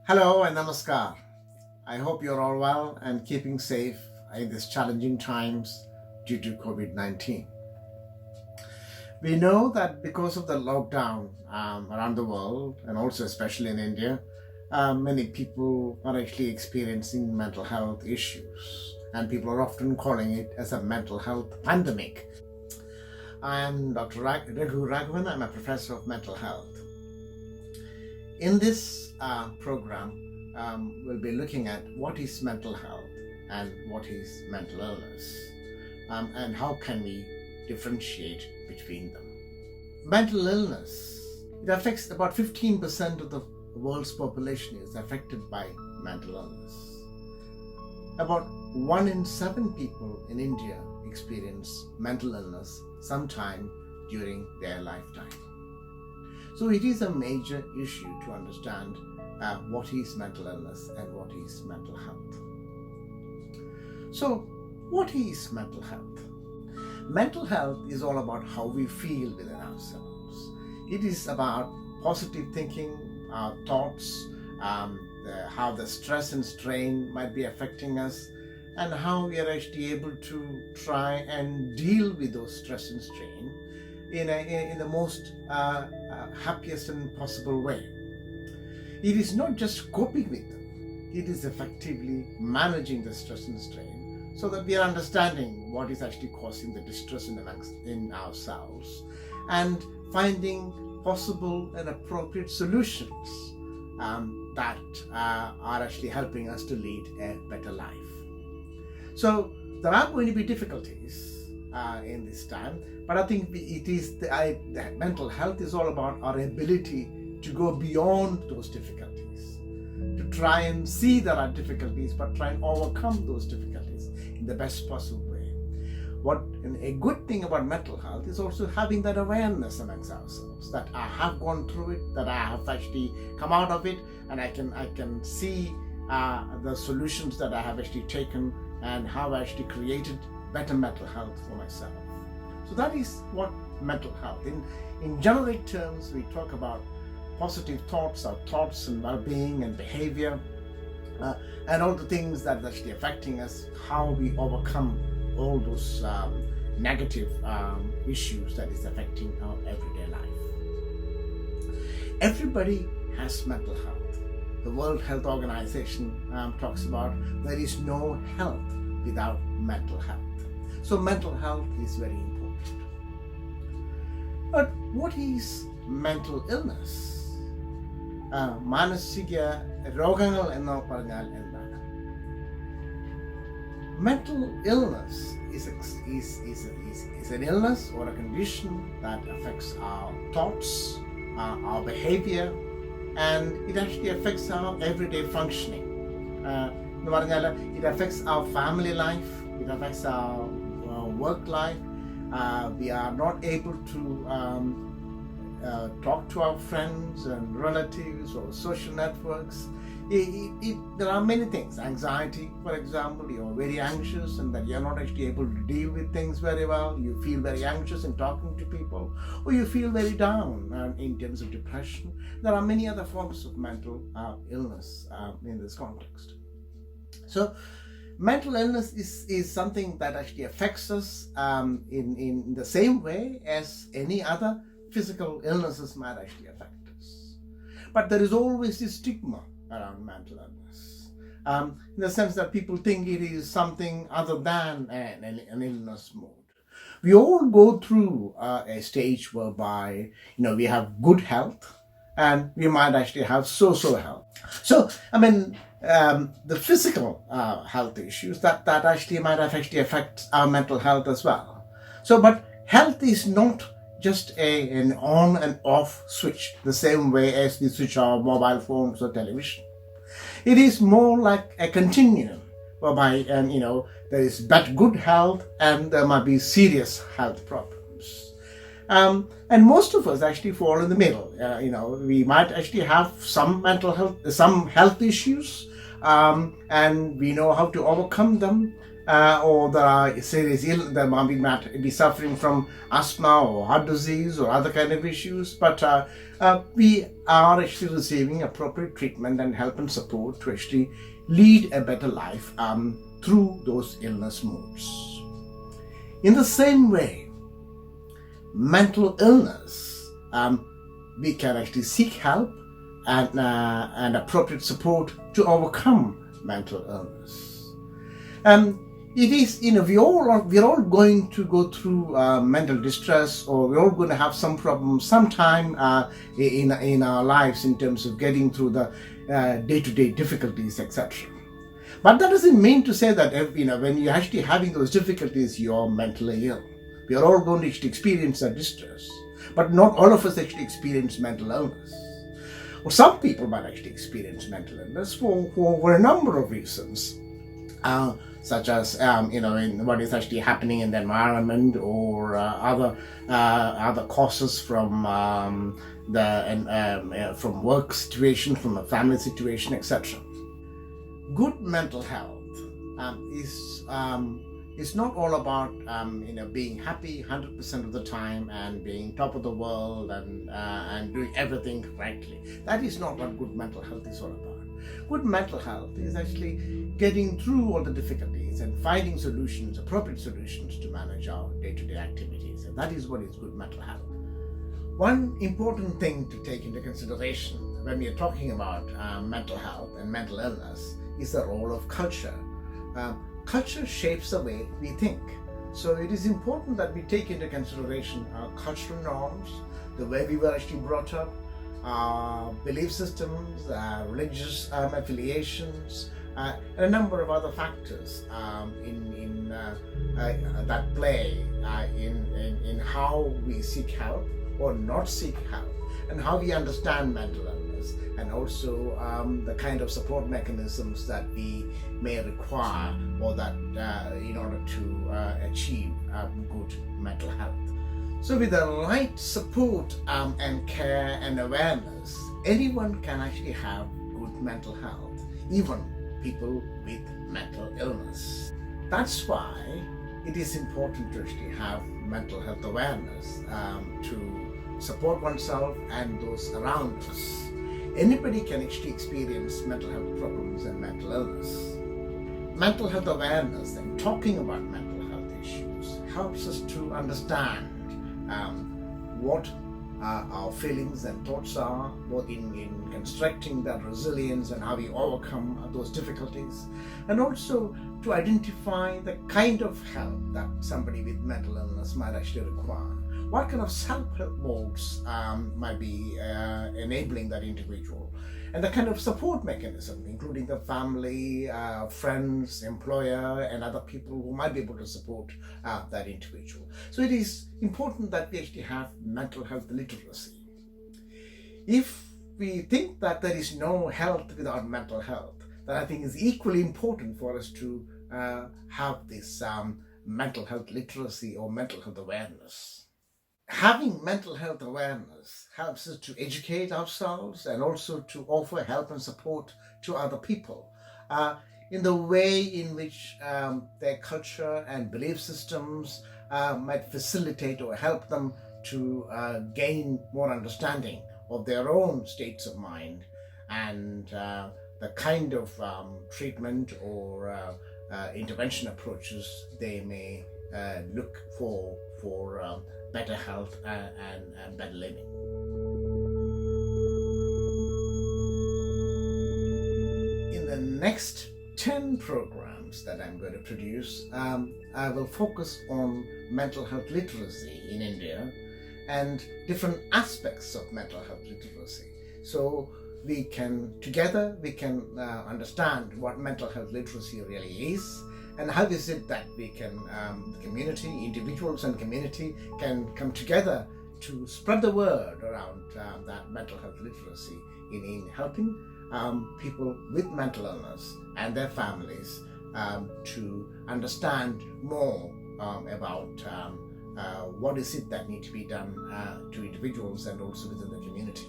Hello and namaskar. I hope you're all well and keeping safe in these challenging times due to COVID 19. We know that because of the lockdown around the world and also especially in India, many people are actually experiencing mental health issues, and people are often calling it as a mental health pandemic. I am Dr. Raghu Raghavan. I'm a professor of mental health. In this program, we'll be looking at what is mental health and what is mental illness, and how can we differentiate between them. Mental illness, it affects about 15% of the world's population is affected by mental illness. About 1 in 7 people in India experience mental illness sometime during their lifetime. So it is a major issue to understand what is mental illness and what is mental health. So what is mental health? Mental health is all about how we feel within ourselves. It is about positive thinking, our thoughts, how the stress and strain might be affecting us, and how we are actually able to try and deal with those stress and strain in the most happiest and possible way. It is not just coping with them, it is effectively managing the stress and strain so that we are understanding what is actually causing the distress in ourselves and finding possible and appropriate solutions that are actually helping us to lead a better life. So there are going to be difficulties in this time, but I think the mental health is all about our ability to go beyond those difficulties, to try and see there are difficulties, but try and overcome those difficulties in the best possible way. A good thing about mental health is also having that awareness amongst ourselves, that I have gone through it, that I have actually come out of it, and I can see the solutions that I have actually taken and how I actually created better mental health for myself. So that is what mental health. In generic terms, we talk about positive thoughts, our thoughts and well-being and behavior, and all the things that are actually affecting us, how we overcome all those negative issues that is affecting our everyday life. Everybody has mental health. The World Health Organization talks about there is no health without mental health. So mental health is very important. But what is mental illness? മാനസിക രോഗങ്ങൾ എന്ന് പറഞ്ഞാൽ എന്താണ്? Mental illness is an illness or a condition that affects our thoughts, our behavior, and it actually affects our everyday functioning. It affects our family life, it affects our work life. We are not able to talk to our friends and relatives or social networks. There are many things. Anxiety, for example, you're very anxious and that you're not actually able to deal with things very well. You feel very anxious in talking to people, or you feel very down in terms of depression. There are many other forms of mental illness in this context. So mental illness is something that actually affects us in the same way as any other physical illnesses might actually affect us. But there is always this stigma around mental illness, in the sense that people think it is something other than an illness mode. We all go through a stage whereby we have good health and we might actually have so-so health. So the physical health issues that actually might actually affect our mental health as well. So, but health is not just an on and off switch, the same way as we switch our mobile phones or television. It is more like a continuum whereby there is good health and there might be serious health problems. And most of us actually fall in the middle. We might actually have some health issues, and we know how to overcome them. or there are serious they might be suffering from asthma or heart disease or other kind of issues, but we are actually receiving appropriate treatment and help and support to actually lead a better life through those illness modes. In the same way, mental illness, we can actually seek help and appropriate support to overcome mental illness. It is, we're all going to go through mental distress, or we're all going to have some problem sometime in our lives in terms of getting through the day-to-day difficulties, etc. But that doesn't mean to say that when you're actually having those difficulties, you're mentally ill. We are all going to actually experience that distress, but not all of us actually experience mental illness. Well, some people might actually experience mental illness for a number of reasons, such as in what is actually happening in the environment, or other causes from from work situation, from a family situation, etc. Good mental health is not all about being happy 100% of the time and being top of the world and doing everything correctly. That is not what good mental health is all about. Good mental health is actually getting through all the difficulties and finding solutions, appropriate solutions to manage our day-to-day activities. And that is what is good mental health. One important thing to take into consideration when we are talking about mental health and mental illness is the role of culture. Culture shapes the way we think. So it is important that we take into consideration our cultural norms, the way we were actually brought up, our belief systems, religious affiliations, and a number of other factors that play in how we seek help or not seek help, and how we understand mental illness, and also the kind of support mechanisms that we may require, or that in order to achieve good mental health. So with the right support and care and awareness, anyone can actually have good mental health, even people with mental illness. That's why it is important to actually have mental health awareness to support oneself and those around us. Anybody can actually experience mental health problems and mental illness. Mental health awareness and talking about mental health issues helps us to understand what our feelings and thoughts are, both in constructing that resilience and how we overcome those difficulties, and also to identify the kind of help that somebody with mental illness might actually require. What kind of self-help modes might be enabling that individual, and the kind of support mechanism, including the family, friends, employer, and other people who might be able to support that individual. So it is important that we actually have mental health literacy. If we think that there is no health without mental health, then I think it's equally important for us to have this mental health literacy or mental health awareness. Having mental health awareness helps us to educate ourselves and also to offer help and support to other people in the way in which their culture and belief systems might facilitate or help them to gain more understanding of their own states of mind, and the kind of treatment or intervention approaches they may look for better health and better living. In the next 10 programs that I'm going to produce, I will focus on mental health literacy in India and different aspects of mental health literacy. So we can understand what mental health literacy really is, and how is it that we can, the community, individuals and community can come together to spread the word around that mental health literacy in helping people with mental illness and their families to understand more about what is it that needs to be done to individuals and also within the community.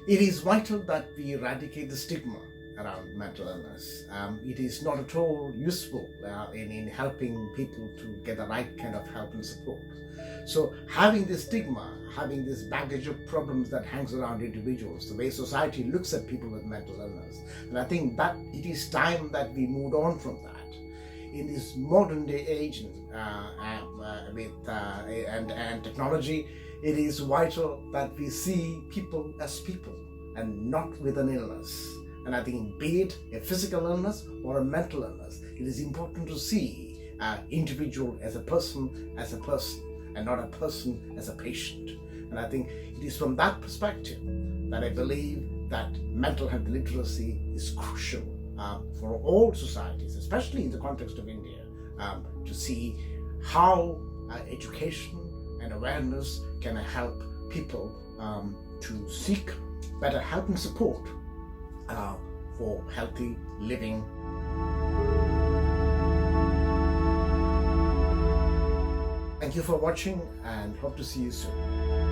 It is vital that we eradicate the stigma around mental illness. It is not at all useful in helping people to get the right kind of help and support. So having this stigma, having this baggage of problems that hangs around individuals, the way society looks at people with mental illness, and I think that it is time that we moved on from that. In this modern day age and technology, it is vital that we see people as people and not with an illness. And I think be it a physical illness or a mental illness, it is important to see an individual as a person, and not a person as a patient. And I think it is from that perspective that I believe that mental health literacy is crucial for all societies, especially in the context of India, to see how education and awareness can help people to seek better help and support for healthy living. Thank you for watching and hope to see you soon.